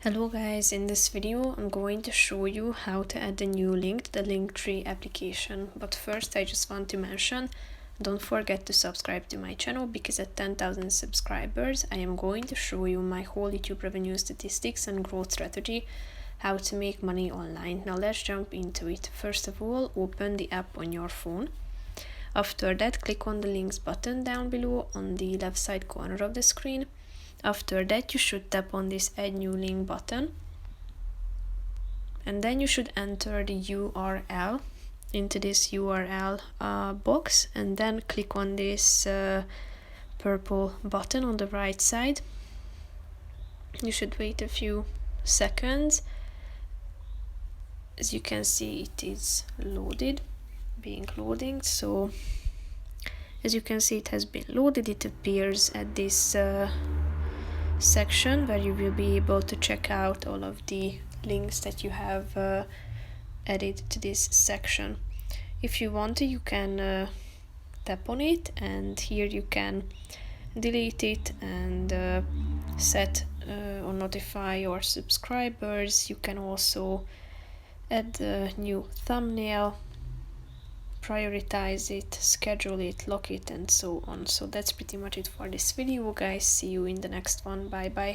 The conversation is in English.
Hello guys, in this video I'm going to show you how to add a new link to the Linktree application. But first I just want to mention, don't forget to subscribe to my channel because at 10,000 subscribers I am going to show you my whole YouTube revenue statistics and growth strategy, how to make money online. Now let's jump into it. First of all, open the app on your phone. After that, click on the links button down below on the left side corner of the screen. After that, you should tap on this add new link button, and then you should enter the URL into this URL box, and then click on this purple button on the right side. You should wait a few seconds. As you can see, it is loading. So as you can see, it has been loaded. It appears at this section where you will be able to check out all of the links that you have added to this section. If you want to, you can tap on it, and here you can delete it and set or notify your subscribers. You can also add a new thumbnail, prioritize it, schedule it, lock it, and so on. So that's pretty much it for this video, guys. See you in the next one. Bye bye.